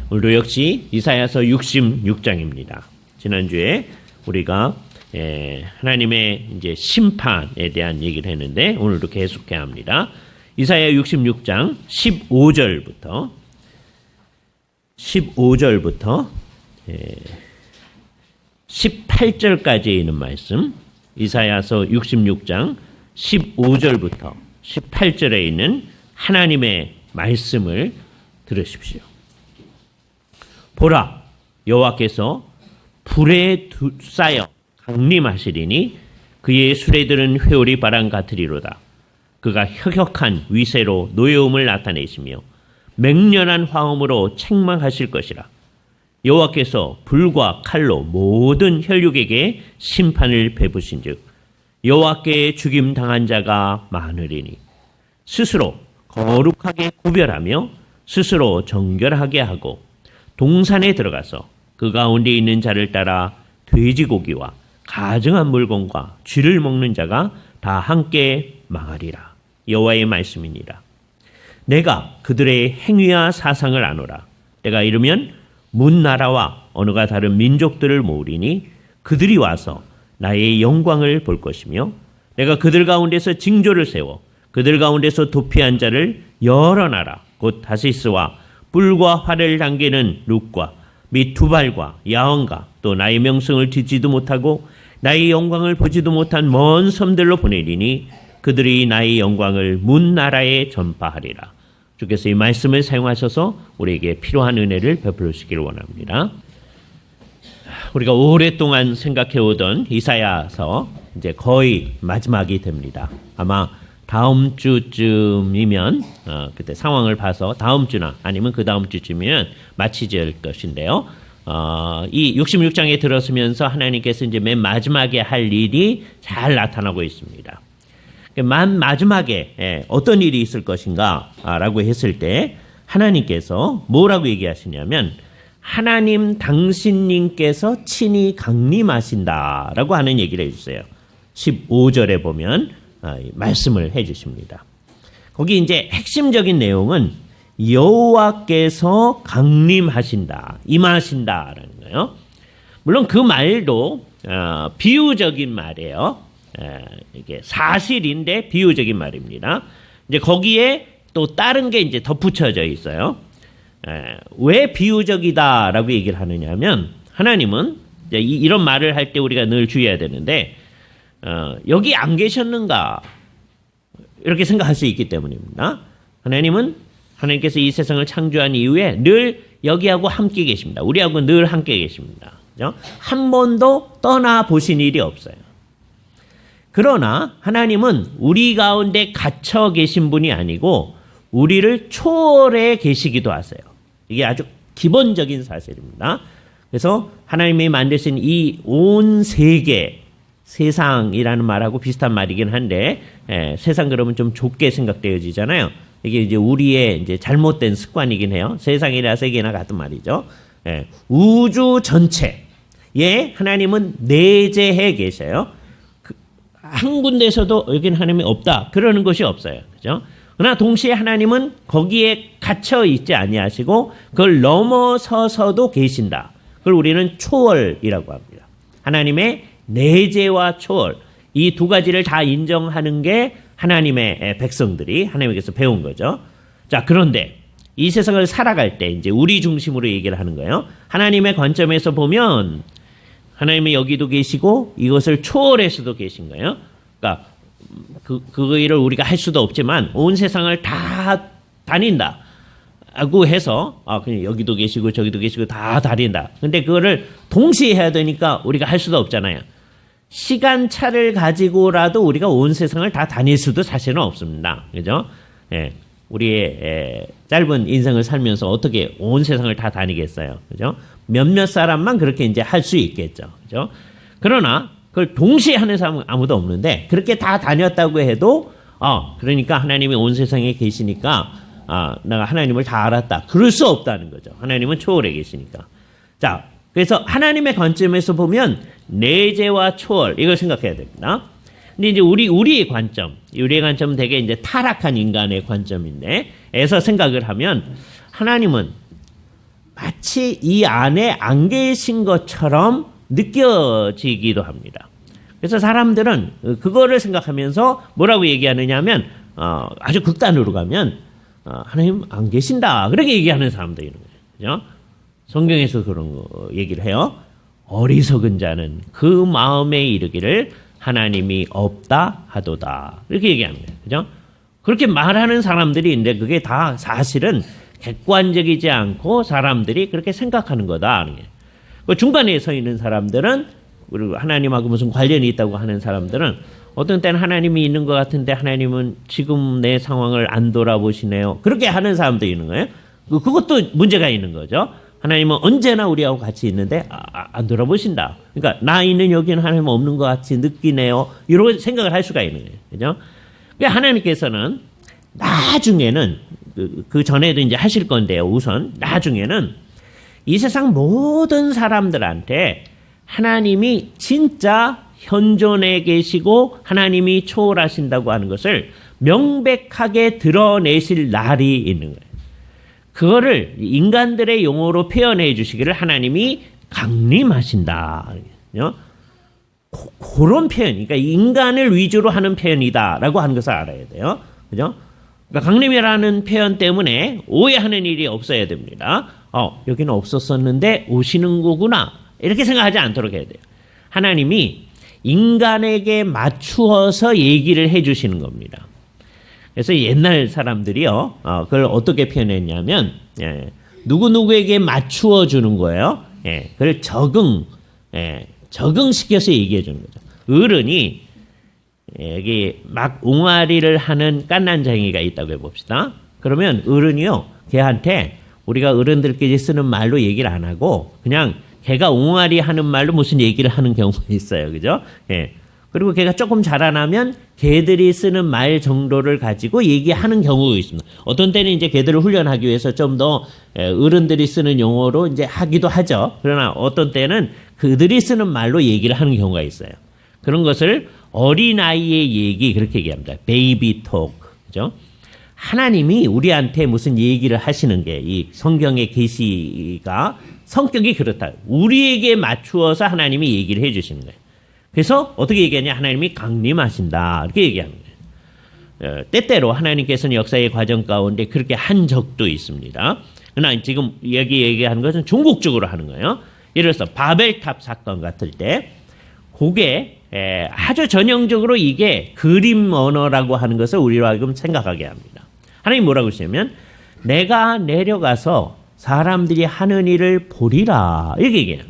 오늘도 역시 이사야서 66장입니다. 지난주에 우리가 하나님의 이제 심판에 대한 얘기를 했는데 오늘도 계속해야 합니다. 이사야 66장 15절부터 18절까지 있는 말씀, 이사야서 66장 15절부터 18절에 있는 하나님의 말씀을 들으십시오. 보라, 여호와께서 불에 둘싸여 강림하시리니 그의 수레들은 회오리 바람 같으리로다. 그가 혁혁한 위세로 노여움을 나타내시며 맹렬한 화음으로 책망하실 것이라. 여호와께서 불과 칼로 모든 혈육에게 심판을 베푸신즉 여호와께 죽임 당한 자가 많으리니 스스로 거룩하게 구별하며 스스로 정결하게 하고 동산에 들어가서 그 가운데 있는 자를 따라 돼지고기와 가증한 물건과 쥐를 먹는 자가 다 함께 망하리라. 여호와의 말씀이니라. 내가 그들의 행위와 사상을 아노라. 내가 이르면 문 나라와 언어가 다른 민족들을 모으리니 그들이 와서 나의 영광을 볼 것이며 내가 그들 가운데서 징조를 세워 그들 가운데서 도피한 자를 여러 나라 곧 다시스와 뿔과 활을 당기는 룩과 및 두발과 야원과 또 나의 명성을 듣지도 못하고 나의 영광을 보지도 못한 먼 섬들로 보내리니 그들이 나의 영광을 문 나라에 전파하리라. 주께서 이 말씀을 사용하셔서 우리에게 필요한 은혜를 베풀어 주시기를 원합니다. 우리가 오랫동안 생각해오던 이사야서 이제 거의 마지막이 됩니다. 아마 다음 주쯤이면 그때 상황을 봐서 다음 주나 아니면 그 다음 주쯤이면 마치질 것인데요. 이 66장에 들어서면서 하나님께서 이제 맨 마지막에 할 일이 잘 나타나고 있습니다. 맨 마지막에 어떤 일이 있을 것인가 라고 했을 때 하나님께서 뭐라고 얘기하시냐면 하나님 당신님께서 친히 강림하신다라고 하는 얘기를 해주세요. 15절에 보면 말씀을 해주십니다. 거기 이제 핵심적인 내용은 여호와께서 강림하신다, 임하신다라는 거예요. 물론 그 말도 비유적인 말이에요. 이게 사실인데 비유적인 말입니다. 이제 거기에 또 다른 게 이제 덧붙여져 있어요. 왜 비유적이다라고 얘기를 하느냐면 하나님은 이제 이런 말을 할 때 우리가 늘 주의해야 되는데 여기 안 계셨는가 이렇게 생각할 수 있기 때문입니다. 하나님께서 이 세상을 창조한 이후에 늘 여기하고 함께 계십니다. 우리하고 늘 함께 계십니다. 그죠? 한 번도 떠나 보신 일이 없어요. 그러나 하나님은 우리 가운데 갇혀 계신 분이 아니고 우리를 초월해 계시기도 하세요. 이게 아주 기본적인 사실입니다. 그래서 하나님이 만드신 이 온 세계, 세상이라는 말하고 비슷한 말이긴 한데 세상 그러면 좀 좁게 생각되어지잖아요. 이게 이제 우리의 이제 잘못된 습관이긴 해요. 세상이나 세계나 같은 말이죠. 우주 전체에 하나님은 내재해 계셔요. 한 군데에서도 여기는 하나님이 없다. 그러는 것이 없어요. 그죠? 그러나 동시에 하나님은 거기에 갇혀 있지 아니하시고 그걸 넘어서서도 계신다. 그걸 우리는 초월이라고 합니다. 하나님의 내재와 초월, 이 두 가지를 다 인정하는 게 하나님의 백성들이 하나님께서 배운 거죠. 자, 그런데 이 세상을 살아갈 때 이제 우리 중심으로 얘기를 하는 거예요. 하나님의 관점에서 보면 하나님이 여기도 계시고 이것을 초월해서도 계신 거예요. 그러니까 그 일을 우리가 할 수도 없지만 온 세상을 다 다닌다고 해서 그냥 여기도 계시고 저기도 계시고 다 다닌다. 근데 그거를 동시에 해야 되니까 우리가 할 수도 없잖아요. 시간차를 가지고라도 우리가 온 세상을 다 다닐 수도 사실은 없습니다. 그죠? 우리의 짧은 인생을 살면서 어떻게 온 세상을 다 다니겠어요. 그죠? 몇몇 사람만 그렇게 이제 할 수 있겠죠. 그죠? 그러나 그걸 동시에 하는 사람은 아무도 없는데 그렇게 다 다녔다고 해도 그러니까 하나님이 온 세상에 계시니까 내가 하나님을 다 알았다. 그럴 수 없다는 거죠. 하나님은 초월해 계시니까. 자, 그래서 하나님의 관점에서 보면 내재와 초월 이걸 생각해야 됩니다. 근데 이제 우리의 관점은 되게 이제 타락한 인간의 관점인데, 에서 생각을 하면 하나님은 마치 이 안에 안 계신 것처럼 느껴지기도 합니다. 그래서 사람들은 그거를 생각하면서 뭐라고 얘기하느냐 하면 아주 극단으로 가면 하나님 안 계신다 그렇게 얘기하는 사람도 있는 거예요. 그죠? 성경에서 그런 거 얘기를 해요. 어리석은 자는 그 마음에 이르기를 하나님이 없다 하도다 이렇게 얘기하는 거예요. 그죠? 그렇게 말하는 사람들이 있는데 그게 다 사실은 객관적이지 않고 사람들이 그렇게 생각하는 거다 하는 거예요. 그 중간에 서 있는 사람들은 그리고 하나님하고 무슨 관련이 있다고 하는 사람들은 어떤 때는 하나님이 있는 것 같은데 하나님은 지금 내 상황을 안 돌아보시네요. 그렇게 하는 사람도 있는 거예요. 그것도 문제가 있는 거죠. 하나님은 언제나 우리하고 같이 있는데 안 돌아보신다. 그러니까 나 있는 여기는 하나님 없는 것 같이 느끼네요. 이런 생각을 할 수가 있는 거예요. 그죠? 그러니까 하나님께서는 나중에는 그 전에도 이제 하실 건데요. 우선 나중에는 이 세상 모든 사람들한테 하나님이 진짜 현존해 계시고 하나님이 초월하신다고 하는 것을 명백하게 드러내실 날이 있는 거예요. 그거를 인간들의 용어로 표현해 주시기를 하나님이 강림하신다. 그런 표현, 그러니까 인간을 위주로 하는 표현이다라고 하는 것을 알아야 돼요. 그죠? 그러니까 강림이라는 표현 때문에 오해하는 일이 없어야 됩니다. 여기는 없었었는데 오시는 거구나. 이렇게 생각하지 않도록 해야 돼요. 하나님이 인간에게 맞추어서 얘기를 해 주시는 겁니다. 그래서 옛날 사람들이요, 그걸 어떻게 표현했냐면, 누구누구에게 맞추어 주는 거예요. 그걸 적응시켜서 얘기해 주는 거죠. 어른이, 여기 막 옹알이를 하는 깐난쟁이가 있다고 해봅시다. 그러면 어른이요, 걔한테 우리가 어른들끼리 쓰는 말로 얘기를 안 하고, 그냥 걔가 옹알이 하는 말로 무슨 얘기를 하는 경우가 있어요. 그죠? 그리고 걔가 조금 자라나면 걔들이 쓰는 말 정도를 가지고 얘기하는 경우가 있습니다. 어떤 때는 이제 걔들을 훈련하기 위해서 좀 더 어른들이 쓰는 용어로 이제 하기도 하죠. 그러나 어떤 때는 그들이 쓰는 말로 얘기를 하는 경우가 있어요. 그런 것을 어린아이의 얘기 그렇게 얘기합니다. 베이비 톡. 그죠? 하나님이 우리한테 무슨 얘기를 하시는 게 이 성경의 계시가 성격이 그렇다. 우리에게 맞추어서 하나님이 얘기를 해 주시는 거예요. 그래서 어떻게 얘기하냐? 하나님이 강림하신다. 이렇게 얘기하는 거예요. 때때로 하나님께서는 역사의 과정 가운데 그렇게 한 적도 있습니다. 그러나 지금 여기 얘기하는 것은 종국적으로 하는 거예요. 예를 들어서 바벨탑 사건 같을 때 그게 아주 전형적으로 이게 그림 언어라고 하는 것을 우리로 하여금 생각하게 합니다. 하나님 뭐라고 하시냐면 내가 내려가서 사람들이 하는 일을 보리라. 이렇게 얘기해요.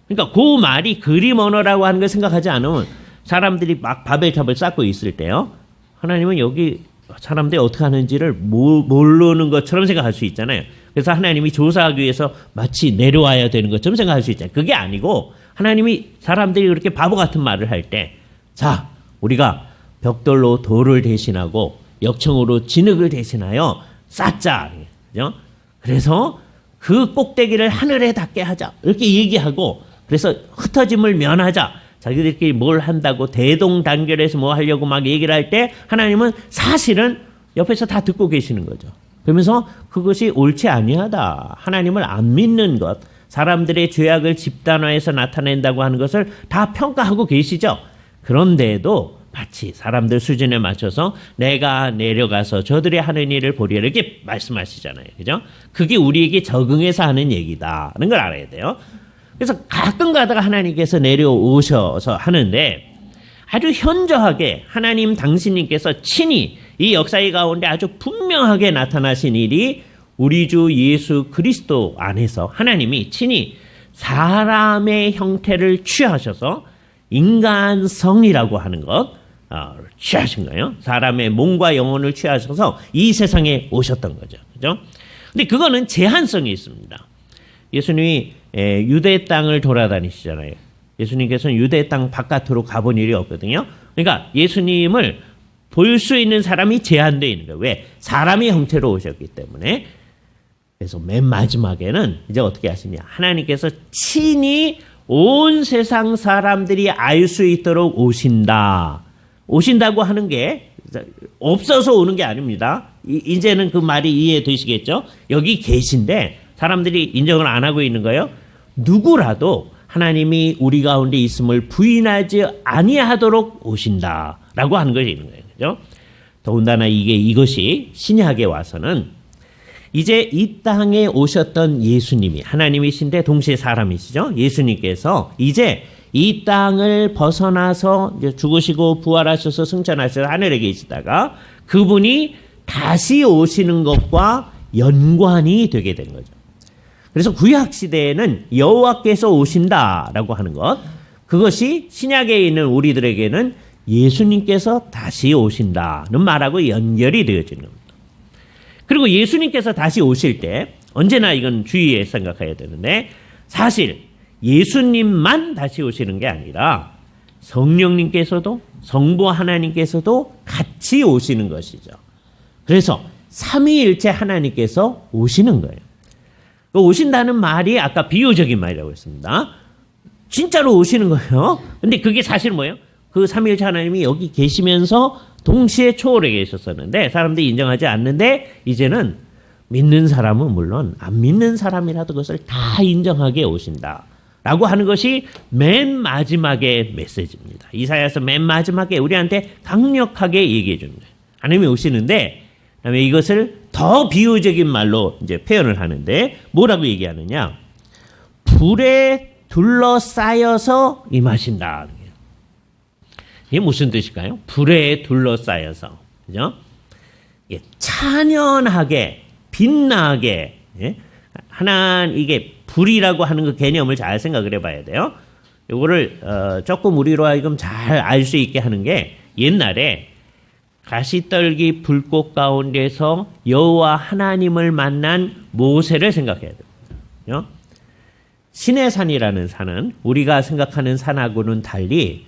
그러니까 그 말이 그림 언어라고 하는 걸 생각하지 않으면 사람들이 막 바벨탑을 쌓고 있을 때요. 하나님은 여기 사람들이 어떻게 하는지를 모르는 것처럼 생각할 수 있잖아요. 그래서 하나님이 조사하기 위해서 마치 내려와야 되는 것처럼 생각할 수 있잖아요. 그게 아니고 하나님이 사람들이 그렇게 바보 같은 말을 할 때 자, 우리가 벽돌로 돌을 대신하고 역청으로 진흙을 대신하여 쌓자. 그죠? 그래서 그 꼭대기를 하늘에 닿게 하자. 이렇게 얘기하고 그래서 흩어짐을 면하자. 자기들끼리 뭘 한다고 대동단결해서 뭐 하려고 막 얘기를 할 때 하나님은 사실은 옆에서 다 듣고 계시는 거죠. 그러면서 그것이 옳지 아니하다. 하나님을 안 믿는 것, 사람들의 죄악을 집단화해서 나타낸다고 하는 것을 다 평가하고 계시죠. 그런데도 마치 사람들 수준에 맞춰서 내가 내려가서 저들이 하는 일을 보리라 이렇게 말씀하시잖아요. 그죠? 그게 우리에게 적응해서 하는 얘기다는 걸 알아야 돼요. 그래서 가끔 가다가 하나님께서 내려오셔서 하는데 아주 현저하게 하나님 당신님께서 친히 이 역사의 가운데 아주 분명하게 나타나신 일이 우리 주 예수 그리스도 안에서 하나님이 친히 사람의 형태를 취하셔서 인간성이라고 하는 것 취하신 거예요. 사람의 몸과 영혼을 취하셔서 이 세상에 오셨던 거죠. 그죠? 근데 그거는 제한성이 있습니다. 예수님이 유대 땅을 돌아다니시잖아요. 예수님께서는 유대 땅 바깥으로 가본 일이 없거든요. 그러니까 예수님을 볼 수 있는 사람이 제한되어 있는 거예요. 왜? 사람의 형태로 오셨기 때문에. 그래서 맨 마지막에는 이제 어떻게 하시냐. 하나님께서 친히 온 세상 사람들이 알 수 있도록 오신다. 오신다고 하는 게 없어서 오는 게 아닙니다. 이제는 그 말이 이해되시겠죠? 여기 계신데 사람들이 인정을 안 하고 있는 거예요. 누구라도 하나님이 우리 가운데 있음을 부인하지 아니하도록 오신다라고 하는 것이 있는 거예요. 그죠? 더군다나 이것이 신약에 와서는 이제 이 땅에 오셨던 예수님이 하나님이신데 동시에 사람이시죠. 예수님께서 이제 이 땅을 벗어나서 이제 죽으시고 부활하셔서 승천하셔서 하늘에 계시다가 그분이 다시 오시는 것과 연관이 되게 된 거죠. 그래서 구약 시대에는 여호와께서 오신다라고 하는 것, 그것이 신약에 있는 우리들에게는 예수님께서 다시 오신다는 말하고 연결이 되어지는 겁니다. 그리고 예수님께서 다시 오실 때 언제나 이건 주의해 생각해야 되는데, 사실 예수님만 다시 오시는 게 아니라 성령님께서도 성부 하나님께서도 같이 오시는 것이죠. 그래서 삼위일체 하나님께서 오시는 거예요. 오신다는 말이 아까 비유적인 말이라고 했습니다. 진짜로 오시는 거예요. 근데 그게 사실 뭐예요? 그 삼위일체 하나님이 여기 계시면서 동시에 초월해 계셨었는데 사람들이 인정하지 않는데, 이제는 믿는 사람은 물론 안 믿는 사람이라도 그것을 다 인정하게 오신다 라고 하는 것이 맨 마지막의 메시지입니다. 이사야서 맨 마지막에 우리한테 강력하게 얘기해 줍니다. 하나님이 오시는데, 그다음에 이것을 더 비유적인 말로 이제 표현을 하는데 뭐라고 얘기하느냐? 불에 둘러싸여서 임하신다. 이게 무슨 뜻일까요? 불에 둘러싸여서, 그죠? 찬연하게, 빛나게, 예? 이게 불이라고 하는 그 개념을 잘 생각을 해봐야 돼요. 요거를 조금 우리로 하여금 잘 알 수 있게 하는 게, 옛날에 가시떨기 불꽃 가운데서 여호와 하나님을 만난 모세를 생각해야 됩니다. 시내산이라는 산은 우리가 생각하는 산하고는 달리,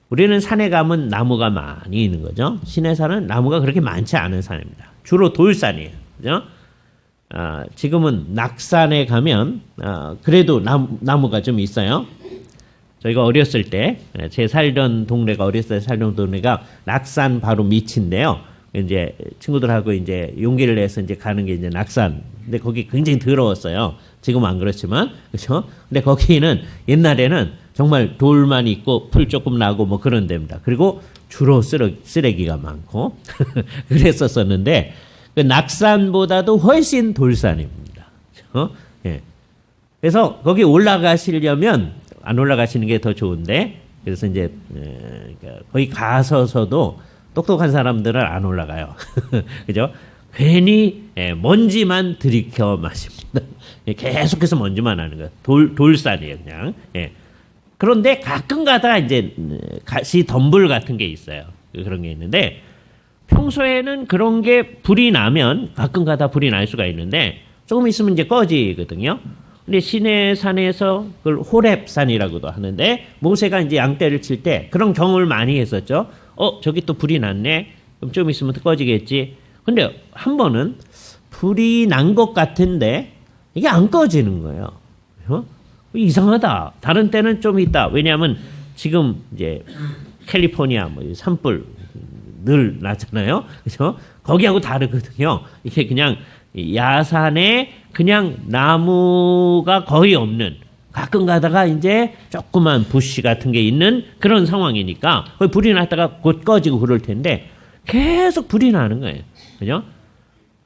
우리는 산에 가면 나무가 많이 있는 거죠. 시내산은 나무가 그렇게 많지 않은 산입니다. 주로 돌산이에요. 그죠? 지금은 낙산에 가면 그래도 나무가 좀 있어요. 저희가 어렸을 때, 제 살던 동네가, 어렸을 때 살던 동네가 낙산 바로 밑인데요. 이제 친구들하고 이제 용기를 내서 이제 가는 게 이제 낙산. 근데 거기 굉장히 더러웠어요. 지금은 안 그렇지만, 그렇죠? 근데 거기는 옛날에는 정말 돌만 있고 풀 조금 나고 뭐 그런 데입니다. 그리고 주로 쓰레기가 많고 그랬었었는데, 그 낙산보다도 훨씬 돌산입니다. 그렇죠? 예. 그래서 거기 올라가시려면 안 올라가시는 게 더 좋은데, 그래서 이제 거기 가서서도 똑똑한 사람들은 안 올라가요. 그죠? 괜히 먼지만 들이켜 마십니다. 계속해서 먼지만 하는 거예요. 돌산이에요, 그냥. 예. 그런데 가끔 가다가 이제 가시 덤불 같은 게 있어요. 그런 게 있는데, 평소에는 그런 게 불이 나면 가끔 가다 불이 날 수가 있는데 조금 있으면 이제 꺼지거든요. 근데 시내산에서 그걸 호렙산이라고도 하는데, 모세가 이제 양떼를 칠 때 그런 경험을 많이 했었죠. 저기 또 불이 났네. 그럼 좀 있으면 또 꺼지겠지. 근데 한 번은 불이 난 것 같은데 이게 안 꺼지는 거예요. 이상하다. 다른 때는 좀 있다. 왜냐하면 지금 이제 캘리포니아 뭐 산불 늘 나잖아요. 그렇죠? 거기하고 다르거든요. 이게 그냥 야산에 그냥 나무가 거의 없는, 가끔 가다가 이제 조그만 부시 같은 게 있는 그런 상황이니까 거기 불이 났다가 곧 꺼지고 그럴 텐데 계속 불이 나는 거예요. 그죠?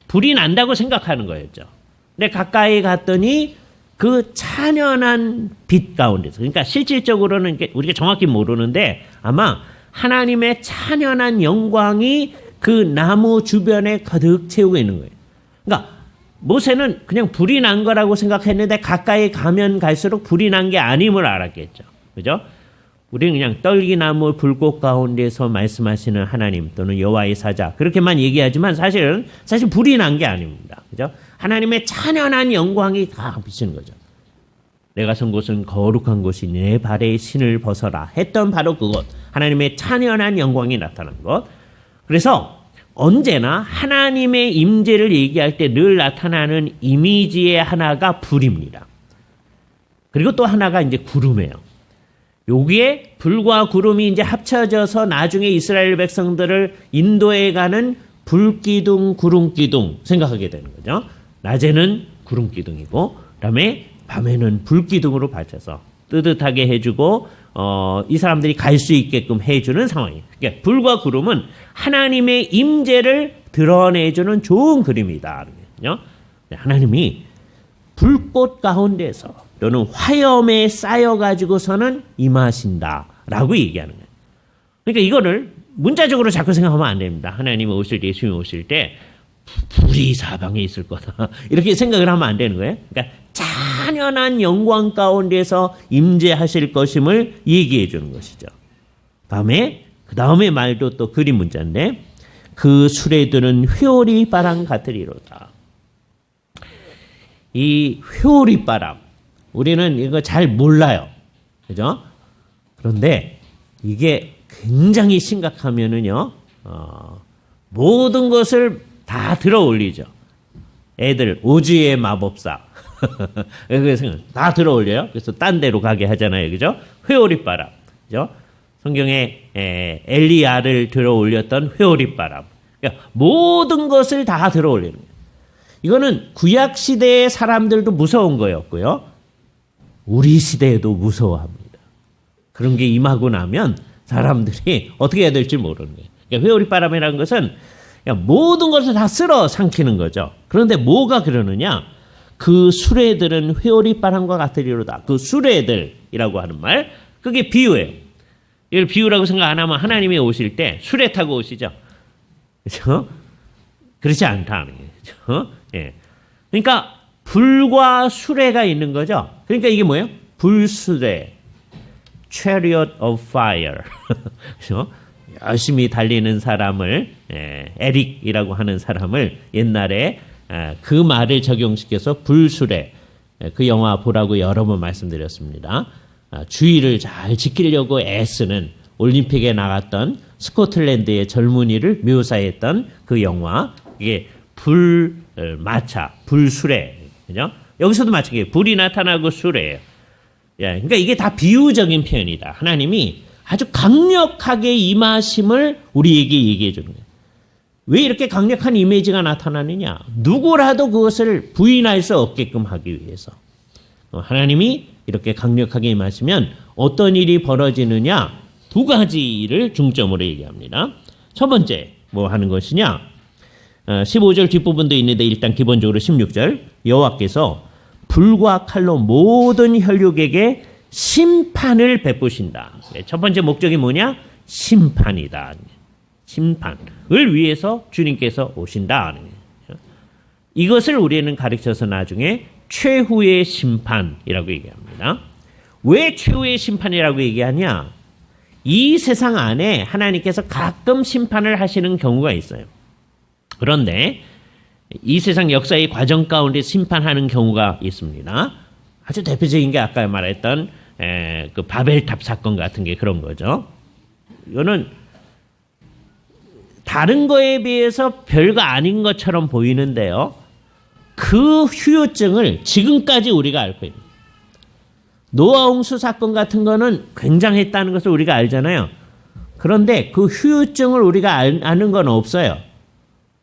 불이 난다고 생각하는 거였죠. 근데 가까이 갔더니 그 찬연한 빛 가운데서, 그러니까 실질적으로는 우리가 정확히 모르는데 아마 하나님의 찬연한 영광이 그 나무 주변에 가득 채우고 있는 거예요. 그러니까 모세는 그냥 불이 난 거라고 생각했는데 가까이 가면 갈수록 불이 난 게 아님을 알았겠죠. 그죠? 우리는 그냥 떨기나무 불꽃 가운데서 말씀하시는 하나님 또는 여호와의 사자 그렇게만 얘기하지만 사실 불이 난 게 아닙니다. 그죠? 하나님의 찬연한 영광이 다 비치는 거죠. 내가 선 곳은 거룩한 곳이니 내 발의 신을 벗어라 했던 바로 그것, 하나님의 찬연한 영광이 나타난 것. 그래서 언제나 하나님의 임재를 얘기할 때 늘 나타나는 이미지의 하나가 불입니다. 그리고 또 하나가 이제 구름이에요. 여기에 불과 구름이 이제 합쳐져서 나중에 이스라엘 백성들을 인도해 가는 불기둥, 구름기둥 생각하게 되는 거죠. 낮에는 구름 기둥이고, 그다음에 밤에는 불 기둥으로 받쳐서 뜨뜻하게 해주고 이 사람들이 갈 수 있게끔 해주는 상황이에요. 그러니까 불과 구름은 하나님의 임재를 드러내주는 좋은 그림이다. 하나님이 불꽃 가운데서 또는 화염에 쌓여가지고서는 임하신다라고 얘기하는 거예요. 그러니까 이거를 문자적으로 자꾸 생각하면 안 됩니다. 하나님이 오실 때, 예수님이 오실 때 불이 사방에 있을 거다. 이렇게 생각을 하면 안 되는 거예요. 그러니까 찬연한 영광 가운데서 임재하실 것임을 얘기해 주는 것이죠. 그 다음에 말도 또 그림 문자인데, 그 수레들은 회오리 바람 같으리로다. 이 회오리 바람, 우리는 이거 잘 몰라요. 그죠? 그런데 이게 굉장히 심각하면은요, 모든 것을 다 들어 올리죠. 애들, 오즈의 마법사. 다 들어 올려요. 그래서 딴 데로 가게 하잖아요. 그죠? 회오리 바람. 그죠? 성경에 엘리야를 들어 올렸던 회오리 바람. 그러니까 모든 것을 다 들어 올리는 거예요. 이거는 구약 시대의 사람들도 무서운 거였고요. 우리 시대에도 무서워합니다. 그런 게 임하고 나면 사람들이 어떻게 해야 될지 모르는 거예요. 그러니까 회오리 바람이라는 것은 모든 것을 다 쓸어 삼키는 거죠. 그런데 뭐가 그러느냐? 그 수레들은 회오리 바람과 같으리로다. 그 수레들이라고 하는 말, 그게 비유예요. 이걸 비유라고 생각 안 하면 하나님이 오실 때 수레 타고 오시죠. 그렇죠? 그렇지 않다는 거죠. 예. 그러니까 불과 수레가 있는 거죠. 그러니까 이게 뭐예요? 불수레, chariot of fire. 그렇죠? 열심히 달리는 사람을, 에릭이라고 하는 사람을 옛날에 그 말을 적용시켜서 불수레, 그 영화 보라고 여러 번 말씀드렸습니다. 주의를 잘 지키려고 애쓰는 올림픽에 나갔던 스코틀랜드의 젊은이를 묘사했던 그 영화, 이게 불마차, 불수레, 그죠? 여기서도 마찬가지예요. 불이 나타나고 수레예요. 그러니까 이게 다 비유적인 표현이다. 하나님이 아주 강력하게 임하심을 우리에게 얘기해 주는 거예요. 왜 이렇게 강력한 이미지가 나타나느냐? 누구라도 그것을 부인할 수 없게끔 하기 위해서. 하나님이 이렇게 강력하게 임하시면 어떤 일이 벌어지느냐? 두 가지를 중점으로 얘기합니다. 첫 번째, 뭐 하는 것이냐? 15절 뒷부분도 있는데 일단 기본적으로 16절, 여호와께서 불과 칼로 모든 혈육에게 심판을 베푸신다. 첫 번째 목적이 뭐냐? 심판이다. 심판을 위해서 주님께서 오신다. 이것을 우리는 가르쳐서 나중에 최후의 심판이라고 얘기합니다. 왜 최후의 심판이라고 얘기하냐? 이 세상 안에 하나님께서 가끔 심판을 하시는 경우가 있어요. 그런데 이 세상 역사의 과정 가운데 심판하는 경우가 있습니다. 아주 대표적인 게 아까 말했던 그 바벨탑 사건 같은 게 그런 거죠. 이거는 다른 거에 비해서 별거 아닌 것처럼 보이는데요. 그 후유증을 지금까지 우리가 알고 있습니다. 노아 홍수 사건 같은 거는 굉장했다는 것을 우리가 알잖아요. 그런데 그 후유증을 우리가 아는 건 없어요.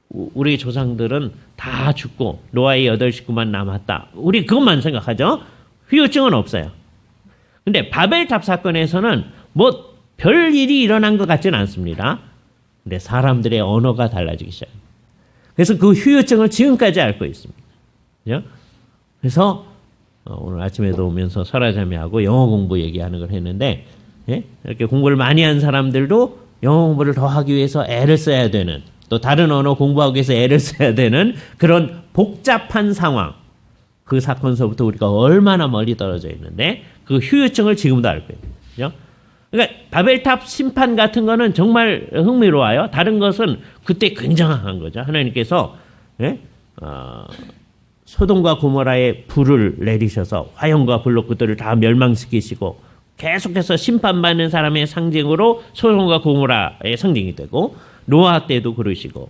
우리 조상들은 다 죽고 노아의 8식구만 남았다. 우리 그것만 생각하죠. 후유증은 없어요. 근데 바벨탑 사건에서는 뭐 별일이 일어난 것 같지는 않습니다. 근데 사람들의 언어가 달라지기 시작합니다. 그래서 그 후유증을 지금까지 앓고 있습니다. 그죠? 그래서 오늘 아침에도 오면서 설아자매하고 영어 공부 얘기하는 걸 했는데, 이렇게 공부를 많이 한 사람들도 영어 공부를 더 하기 위해서 애를 써야 되는, 또 다른 언어 공부하기 위해서 애를 써야 되는 그런 복잡한 상황, 그 사건서부터 우리가 얼마나 멀리 떨어져 있는데 그 후유증을 지금도 앓고 있는 거죠. 그러니까 바벨탑 심판 같은 거는 정말 흥미로워요. 다른 것은 그때 굉장한 거죠. 하나님께서 소돔과 고모라에 불을 내리셔서 화염과 불로 그들을 다 멸망시키시고 계속해서 심판받는 사람의 상징으로 소돔과 고모라의 상징이 되고, 노아 때도 그러시고,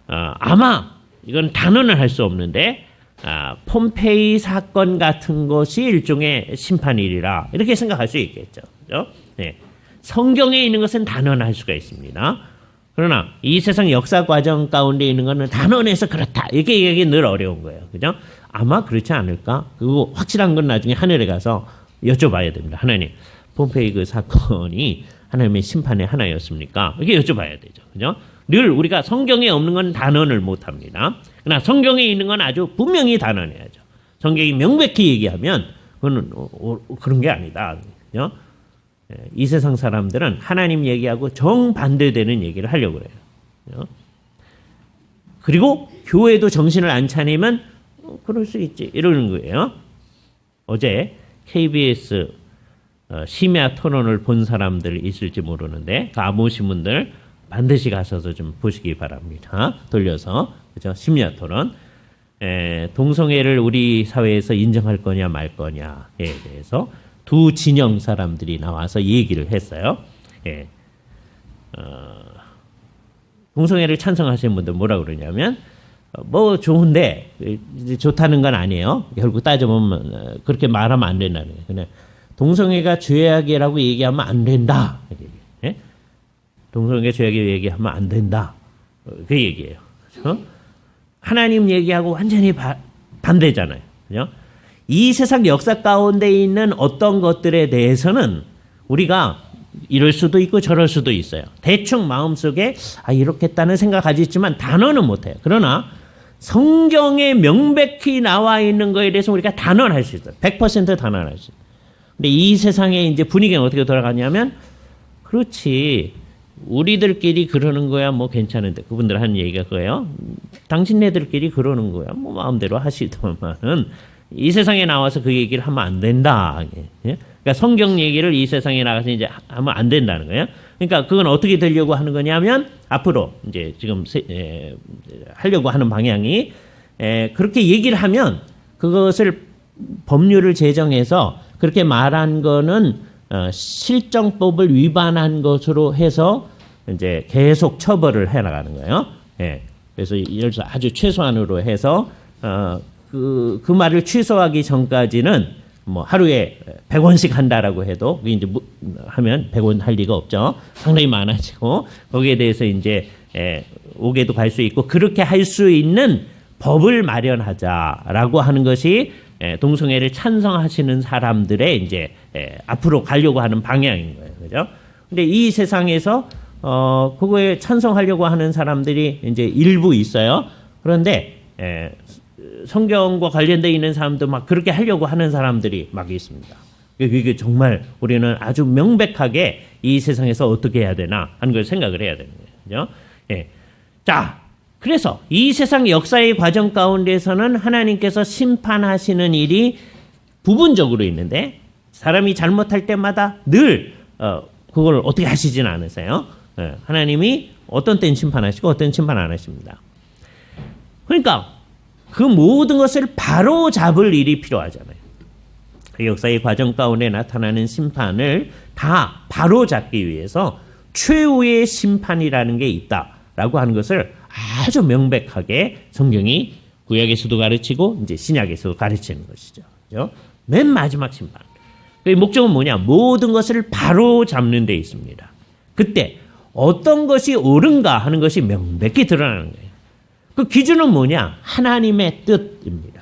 아마 이건 단언을 할 수 없는데 폼페이 사건 같은 것이 일종의 심판일이라 이렇게 생각할 수 있겠죠. 그렇죠? 네. 성경에 있는 것은 단언할 수가 있습니다. 그러나 이 세상 역사 과정 가운데 있는 거는 단언해서 그렇다. 이렇게 얘기하기 늘 어려운 거예요. 그죠? 아마 그렇지 않을까? 그리고 확실한 건 나중에 하늘에 가서 여쭤봐야 됩니다. 하나님, 폼페이 그 사건이 하나님의 심판의 하나였습니까? 이렇게 여쭤봐야 되죠. 그죠? 늘 우리가 성경에 없는 건 단언을 못 합니다. 그러나 성경에 있는 건 아주 분명히 단언해야죠. 성경이 명백히 얘기하면 그건 그런 게 아니다. 그죠? 이 세상 사람들은 하나님 얘기하고 정반대되는 얘기를 하려고 해요. 그죠? 그리고 교회도 정신을 안 차리면 그럴 수 있지 이러는 거예요. 어제 KBS 심야 토론을 본 사람들 있을지 모르는데 안 보신 분들 반드시 가셔서 좀 보시기 바랍니다. 돌려서 그죠? 심야 토론. 동성애를 우리 사회에서 인정할 거냐 말 거냐에 대해서 두 진영 사람들이 나와서 얘기를 했어요. 동성애를 찬성하시는 분들 뭐라 그러냐면 뭐 좋은데 좋다는 건 아니에요. 결국 따져보면 그렇게 말하면 안 된다는 거예요. 그냥 동성애가 죄악이라고 얘기하면 안 된다. 동성애 죄악이라고 얘기하면 안 된다. 그 얘기예요. 그렇죠? 하나님 얘기하고 완전히 반대잖아요. 그죠? 이 세상 역사 가운데 있는 어떤 것들에 대해서는 우리가 이럴 수도 있고 저럴 수도 있어요. 대충 마음속에 이렇겠다는 생각 가지지만 단언은 못해요. 그러나 성경에 명백히 나와 있는 거에 대해서 우리가 단언할 수 있어요. 100% 단언할 수 있어요. 근데 이 세상의 이제 분위기는 어떻게 돌아가냐면 그렇지. 우리들끼리 그러는 거야 뭐 괜찮은데 그분들 하는 얘기가 그거예요. 당신네들끼리 그러는 거야 뭐 마음대로 하시더만은 이 세상에 나와서 그 얘기를 하면 안 된다. 그러니까 성경 얘기를 이 세상에 나가서 이제 하면 안 된다는 거예요. 그러니까 그건 어떻게 되려고 하는 거냐면 앞으로 이제 지금 하려고 하는 방향이 그렇게 얘기를 하면 그것을 법률을 제정해서 그렇게 말한 거는 실정법을 위반한 것으로 해서 이제 계속 처벌을 해 나가는 거예요. 그래서 예를 들어서 아주 최소한으로 해서 그 말을 취소하기 전까지는 뭐 하루에 100원씩 한다라고 해도 그게 이제 하면 100원 할 리가 없죠. 상당히 많아지고 거기에 대해서 이제 옥에도 갈 수 있고 그렇게 할 수 있는 법을 마련하자라고 하는 것이 동성애를 찬성하시는 사람들의 이제 앞으로 가려고 하는 방향인 거예요. 그죠? 근데 이 세상에서 그거에 찬성하려고 하는 사람들이 이제 일부 있어요. 그런데 성경과 관련되어 있는 사람도 막 그렇게 하려고 하는 사람들이 막 있습니다. 그게 정말 우리는 아주 명백하게 이 세상에서 어떻게 해야 되나 하는 걸 생각을 해야 되는 거예요. 그죠? 자, 그래서 이 세상 역사의 과정 가운데서는 하나님께서 심판하시는 일이 부분적으로 있는데 사람이 잘못할 때마다 늘 그걸 어떻게 하시지는 않으세요. 하나님이 어떤 때는 심판하시고 어떤 때는 심판 안 하십니다. 그러니까 그 모든 것을 바로 잡을 일이 필요하잖아요. 그 역사의 과정 가운데 나타나는 심판을 다 바로 잡기 위해서 최후의 심판이라는 게 있다라고 하는 것을 아주 명백하게 성경이 구약에서도 가르치고 이제 신약에서도 가르치는 것이죠. 그렇죠? 맨 마지막 심판. 그 목적은 뭐냐? 모든 것을 바로 잡는 데 있습니다. 그때 어떤 것이 옳은가 하는 것이 명백히 드러나는 거예요. 그 기준은 뭐냐? 하나님의 뜻입니다.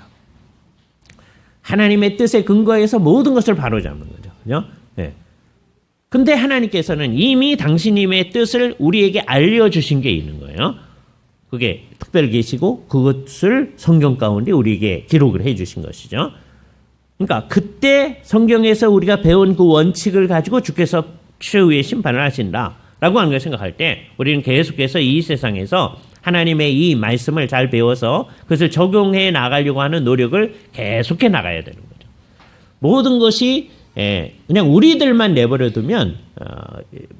하나님의 뜻에 근거해서 모든 것을 바로 잡는 거죠. 그죠? 네. 근데 하나님께서는 이미 당신님의 뜻을 우리에게 알려주신 게 있는 거예요. 그게 특별 계시고 그것을 성경 가운데 우리에게 기록을 해 주신 것이죠. 그러니까 그때 성경에서 우리가 배운 그 원칙을 가지고 주께서 최후의 심판을 하신다라고 하는 걸 생각할 때 우리는 계속해서 이 세상에서 하나님의 이 말씀을 잘 배워서 그것을 적용해 나가려고 하는 노력을 계속해 나가야 되는 거죠. 모든 것이 그냥 우리들만 내버려 두면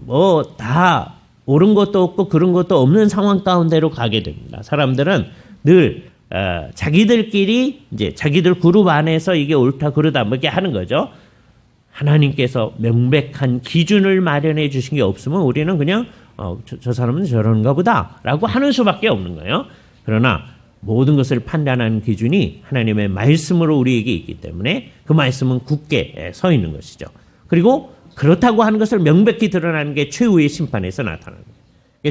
뭐 다 옳은 것도 없고 그런 것도 없는 상황 가운데로 가게 됩니다. 사람들은 늘 자기들끼리 이제 자기들 그룹 안에서 이게 옳다 그러다 뭐 이렇게 하는 거죠. 하나님께서 명백한 기준을 마련해 주신 게 없으면 우리는 그냥 저 사람은 저런가 보다라고 하는 수밖에 없는 거예요. 그러나 모든 것을 판단하는 기준이 하나님의 말씀으로 우리에게 있기 때문에 그 말씀은 굳게 서 있는 것이죠. 그리고 그렇다고 하는 것을 명백히 드러나는 게 최후의 심판에서 나타나는 거예요.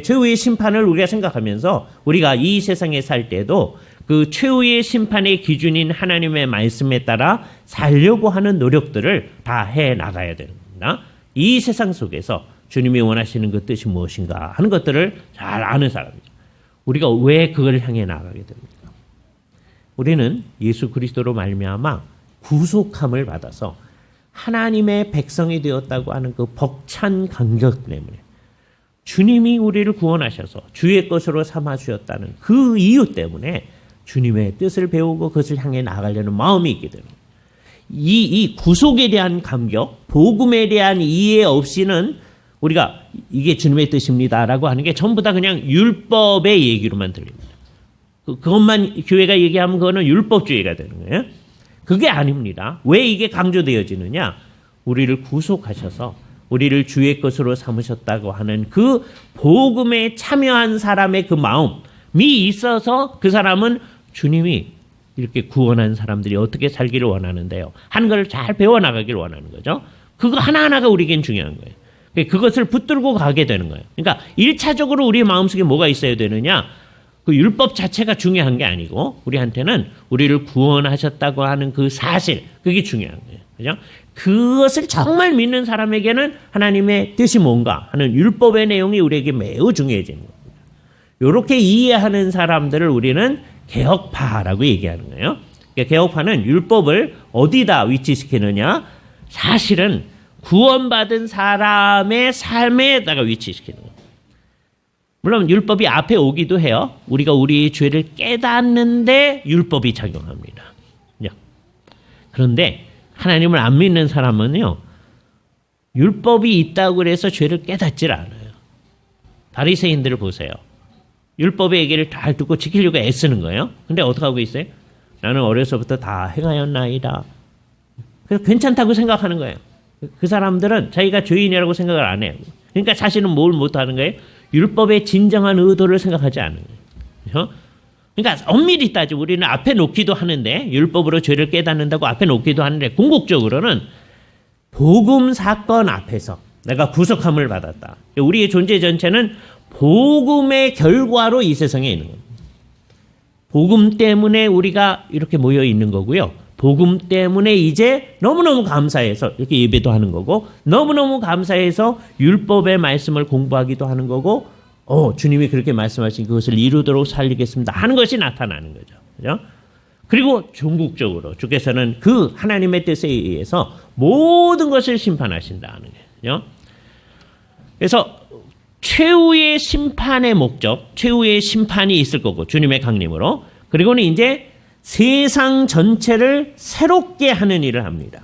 최후의 심판을 우리가 생각하면서 우리가 이 세상에 살 때도 그 최후의 심판의 기준인 하나님의 말씀에 따라 살려고 하는 노력들을 다 해 나가야 됩니다. 이 세상 속에서 주님이 원하시는 그 뜻이 무엇인가 하는 것들을 잘 아는 사람이죠. 우리가 왜 그걸 향해 나가게 됩니까? 우리는 예수 그리스도로 말미암아 구속함을 받아서 하나님의 백성이 되었다고 하는 그 벅찬 감격 때문에 주님이 우리를 구원하셔서 주의 것으로 삼아 주셨다는 그 이유 때문에 주님의 뜻을 배우고 그것을 향해 나가려는 마음이 있게 되는 거예요. 이 구속에 대한 감격, 복음에 대한 이해 없이는 우리가 이게 주님의 뜻입니다라고 하는 게 전부 다 그냥 율법의 얘기로만 들립니다. 그것만 교회가 얘기하면 그거는 율법주의가 되는 거예요. 그게 아닙니다. 왜 이게 강조되어지느냐? 우리를 구속하셔서 우리를 주의 것으로 삼으셨다고 하는 그 복음에 참여한 사람의 그 마음이 있어서 그 사람은 주님이 이렇게 구원한 사람들이 어떻게 살기를 원하는데요. 하는 걸 잘 배워나가기를 원하는 거죠. 그거 하나하나가 우리에겐 중요한 거예요. 그것을 붙들고 가게 되는 거예요. 그러니까 1차적으로 우리 마음속에 뭐가 있어야 되느냐? 그 율법 자체가 중요한 게 아니고 우리한테는 우리를 구원하셨다고 하는 그 사실, 그게 중요한 거예요. 그죠? 그것을 정말 믿는 사람에게는 하나님의 뜻이 뭔가 하는 율법의 내용이 우리에게 매우 중요해지는 겁니다. 이렇게 이해하는 사람들을 우리는 개혁파라고 얘기하는 거예요. 그러니까 개혁파는 율법을 어디다 위치시키느냐? 사실은 구원받은 사람의 삶에다가 위치시키는 거예요. 물론 율법이 앞에 오기도 해요. 우리가 우리 죄를 깨닫는데 율법이 작용합니다. 그런데 하나님을 안 믿는 사람은요, 율법이 있다고 해서 죄를 깨닫질 않아요. 바리새인들을 보세요. 율법의 얘기를 잘 듣고 지키려고 애쓰는 거예요. 근데 어떻게 하고 있어요? 나는 어려서부터 다 행하였나이다. 그래서 괜찮다고 생각하는 거예요. 그 사람들은 자기가 죄인이라고 생각을 안 해요. 그러니까 자신은 뭘 못하는 거예요? 율법의 진정한 의도를 생각하지 않는 거예요. 그러니까 엄밀히 따지고 우리는 앞에 놓기도 하는데, 율법으로 죄를 깨닫는다고 앞에 놓기도 하는데, 궁극적으로는 복음 사건 앞에서 내가 구속함을 받았다. 우리의 존재 전체는 복음의 결과로 이 세상에 있는 겁니다. 복음 때문에 우리가 이렇게 모여 있는 거고요. 복음 때문에 이제 너무너무 감사해서 이렇게 예배도 하는 거고, 너무너무 감사해서 율법의 말씀을 공부하기도 하는 거고, 주님이 그렇게 말씀하신 그것을 이루도록 살리겠습니다 하는 것이 나타나는 거죠. 그죠? 그리고 종국적으로 주께서는 그 하나님의 뜻에 의해서 모든 것을 심판하신다는 거예요. 그래서 최후의 심판의 목적, 최후의 심판이 있을 거고, 주님의 강림으로. 그리고는 이제 세상 전체를 새롭게 하는 일을 합니다.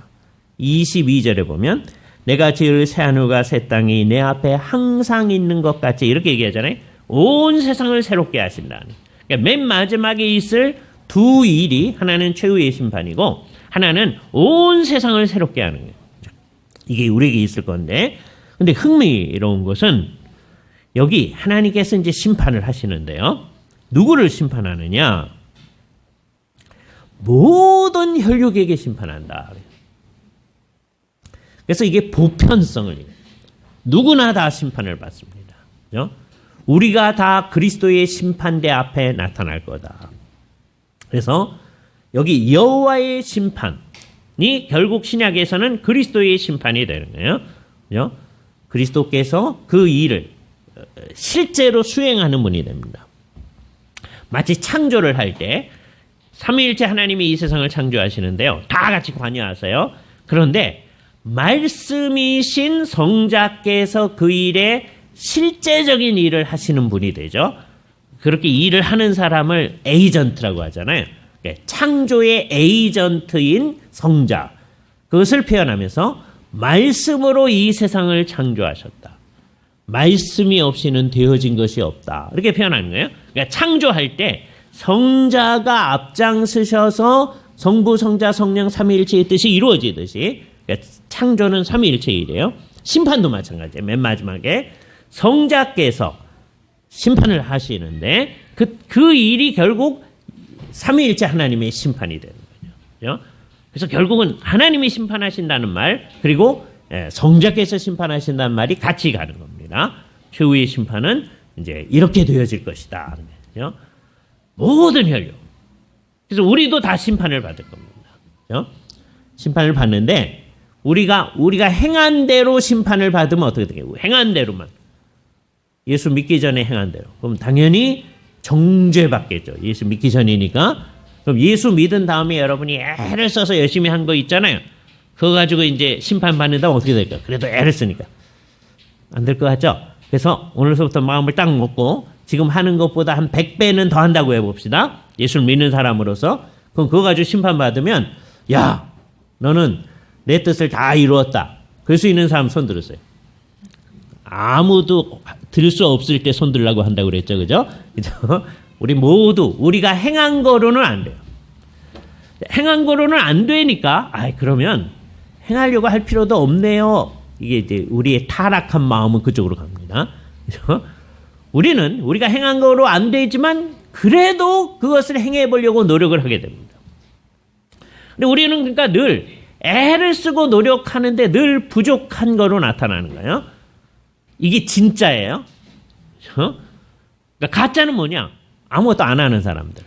22절에 보면 내가 지을 새하늘과 새 땅이 내 앞에 항상 있는 것 같이, 이렇게 얘기하잖아요. 온 세상을 새롭게 하신다는. 그러니까 맨 마지막에 있을 두 일이, 하나는 최후의 심판이고 하나는 온 세상을 새롭게 하는 거예요. 이게 우리에게 있을 건데, 근데 흥미로운 것은 여기 하나님께서 이제 심판을 하시는데요. 누구를 심판하느냐? 모든 혈육에게 심판한다. 그래서 이게 보편성을, 누구나 다 심판을 받습니다. 그렇죠? 우리가 다 그리스도의 심판대 앞에 나타날 거다. 그래서 여기 여호와의 심판이 결국 신약에서는 그리스도의 심판이 되는 거예요. 그렇죠? 그리스도께서 그 일을 실제로 수행하는 분이 됩니다. 마치 창조를 할 때 삼위일체 하나님이 이 세상을 창조하시는데요. 다 같이 관여하세요. 그런데 말씀이신 성자께서 그 일에 실제적인 일을 하시는 분이 되죠. 그렇게 일을 하는 사람을 에이전트라고 하잖아요. 창조의 에이전트인 성자, 그것을 표현하면서 말씀으로 이 세상을 창조하셨다. 말씀이 없이는 되어진 것이 없다. 이렇게 표현하는 거예요. 그러니까 창조할 때 성자가 앞장서셔서 성부, 성자, 성령 삼위일체의 뜻이 이루어지듯이, 그러니까 창조는 삼위일체의 일이에요. 심판도 마찬가지예요. 맨 마지막에 성자께서 심판을 하시는데 그 일이 결국 삼위일체 하나님의 심판이 되는 거죠. 그래서 결국은 하나님이 심판하신다는 말, 그리고 성자께서 심판하신다는 말이 같이 가는 겁니다. 최후의 심판은 이제 이렇게 되어질 것이다. 그죠? 모든 혈육. 그래서 우리도 다 심판을 받을 겁니다. 그죠? 심판을 받는데 우리가 행한 대로 심판을 받으면 어떻게 되겠어요? 행한 대로만. 예수 믿기 전에 행한 대로. 그럼 당연히 정죄받겠죠. 예수 믿기 전이니까. 그럼 예수 믿은 다음에 여러분이 애를 써서 열심히 한 거 있잖아요. 그거 가지고 이제 심판받는다면 어떻게 될까요? 그래도 애를 쓰니까. 안 될 것 같죠? 그래서 오늘서부터 마음을 딱 먹고 지금 하는 것보다 한 100배는 더 한다고 해봅시다. 예수를 믿는 사람으로서. 그럼 그거 가지고 심판받으면 야, 너는 내 뜻을 다 이루었다. 그럴 수 있는 사람 손 들으세요. 아무도 들 수 없을 때 손 들라고 한다고 그랬죠. 그죠? 우리 모두 우리가 행한 거로는 안 돼요. 행한 거로는 안 되니까 그러면 행하려고 할 필요도 없네요. 이게 이제 우리의 타락한 마음은 그쪽으로 갑니다. 그죠? 우리가 행한 거로 안 되지만 그래도 그것을 행해 보려고 노력을 하게 됩니다. 근데 우리는 그러니까 늘 애를 쓰고 노력하는데 늘 부족한 거로 나타나는 거예요. 이게 진짜예요. 그러니까 가짜는 뭐냐? 아무것도 안 하는 사람들.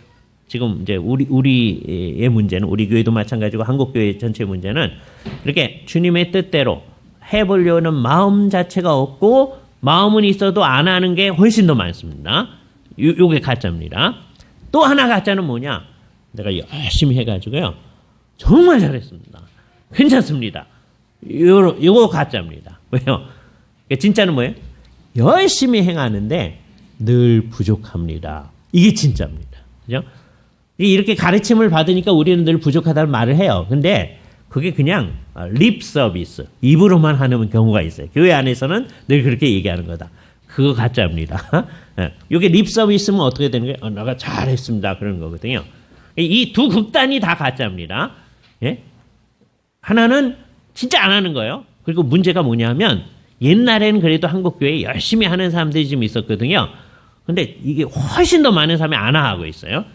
지금 이제 우리의 문제는 우리 교회도 마찬가지고 한국 교회 전체 문제는 이렇게 주님의 뜻대로 해보려는 마음 자체가 없고 마음은 있어도 안 하는 게 훨씬 더 많습니다. 요게 가짜입니다. 또 하나 가짜는 뭐냐? 내가 열심히 해가지고요. 정말 잘했습니다. 괜찮습니다. 요거 가짜입니다. 왜요? 진짜는 뭐예요? 열심히 행하는데 늘 부족합니다. 이게 진짜입니다. 그죠? 이렇게 가르침을 받으니까 우리는 늘 부족하다는 말을 해요. 근데 그게 그냥 립 서비스, 입으로만 하는 경우가 있어요. 교회 안에서는 늘 그렇게 얘기하는 거다. 그거 가짜입니다. 이게 립 서비스면 어떻게 되는 거예요? 내가 잘했습니다. 그런 거거든요. 이 두 극단이 다 가짜입니다. 예? 하나는 진짜 안 하는 거예요. 그리고 문제가 뭐냐면 옛날에는 그래도 한국교회에 열심히 하는 사람들이 좀 있었거든요. 근데 이게 훨씬 더 많은 사람이 안 하고 있어요.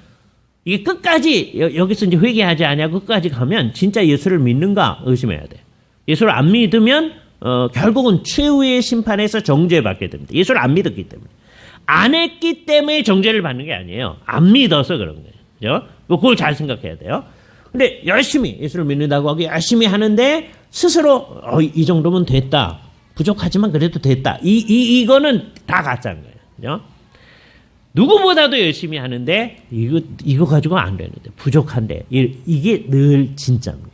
이게 끝까지 여기서 이제 회개하지 않냐고 끝까지 가면 진짜 예수를 믿는가 의심해야 돼요. 예수를 안 믿으면 결국은 최후의 심판에서 정죄받게 됩니다. 예수를 안 믿었기 때문에. 안 했기 때문에 정죄를 받는 게 아니에요. 안 믿어서 그런 거예요. 그죠? 그걸 잘 생각해야 돼요. 근데 열심히 예수를 믿는다고 하고 열심히 하는데 스스로 이 정도면 됐다. 부족하지만 그래도 됐다. 이거는 다 가짜인 거예요. 그죠? 누구보다도 열심히 하는데 이거 가지고 안 되는데 부족한데 이게 늘 진짜입니다.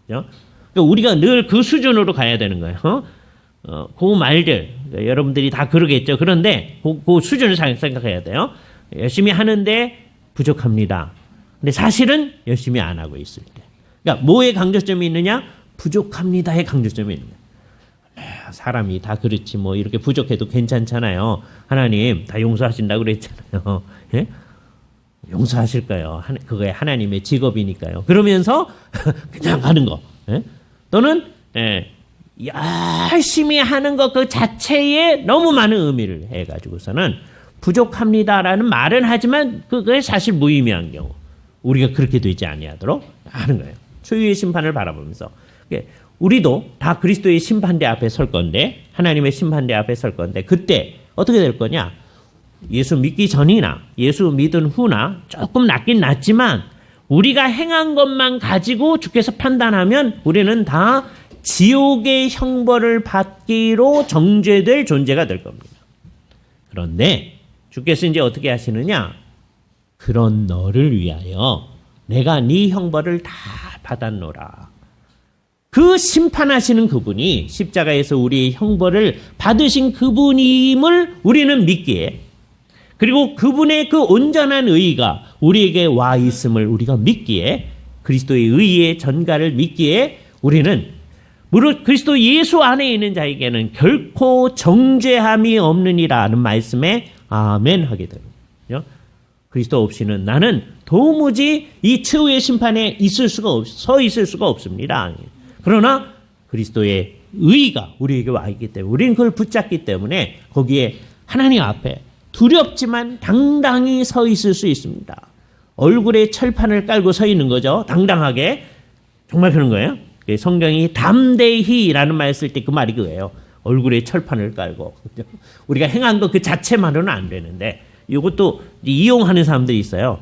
그죠? 그러니까 우리가 늘 그 수준으로 가야 되는 거예요. 그 말들 여러분들이 다 그러겠죠. 그런데 그 수준을 잘 생각해야 돼요. 열심히 하는데 부족합니다. 근데 사실은 열심히 안 하고 있을 때. 그러니까 뭐에 강조점이 있느냐? 부족합니다의 강조점이 있는 거예요. 사람이 다 그렇지 뭐 이렇게 부족해도 괜찮잖아요. 하나님 다 용서하신다고 그랬잖아요. 예? 용서하실까요? 그거에 하나님의 직업이니까요. 그러면서 그냥 하는 거. 예? 또는 열심히 하는 것 그 자체에 너무 많은 의미를 해가지고서는 부족합니다라는 말은 하지만 그게 사실 무의미한 경우 우리가 그렇게 되지 아니하도록 하는 거예요. 초유의 심판을 바라보면서. 우리도 다 그리스도의 심판대 앞에 설 건데 하나님의 심판대 앞에 설 건데 그때 어떻게 될 거냐? 예수 믿기 전이나 예수 믿은 후나 조금 낫긴 낫지만 우리가 행한 것만 가지고 주께서 판단하면 우리는 다 지옥의 형벌을 받기로 정죄될 존재가 될 겁니다. 그런데 주께서 이제 어떻게 하시느냐? 그런 너를 위하여 내가 네 형벌을 다 받았노라. 그 심판하시는 그분이 십자가에서 우리의 형벌을 받으신 그분임을 우리는 믿기에 그리고 그분의 그 온전한 의가 우리에게 와 있음을 우리가 믿기에 그리스도의 의의 전가를 믿기에 우리는 무릇 그리스도 예수 안에 있는 자에게는 결코 정죄함이 없느니라는 말씀에 아멘 하게 됩니다. 그리스도 없이는 나는 도무지 이 최후의 심판에 서 있을 수가 없습니다. 그러나 그리스도의 의가 우리에게 와 있기 때문에 우리는 그걸 붙잡기 때문에 거기에 하나님 앞에 두렵지만 당당히 서 있을 수 있습니다. 얼굴에 철판을 깔고 서 있는 거죠. 당당하게. 정말 그런 거예요. 성경이 담대히라는 말 쓸 때 그 말이 그거예요. 얼굴에 철판을 깔고 우리가 행한 거 그 자체만으로는 안 되는데 이것도 이용하는 사람들이 있어요.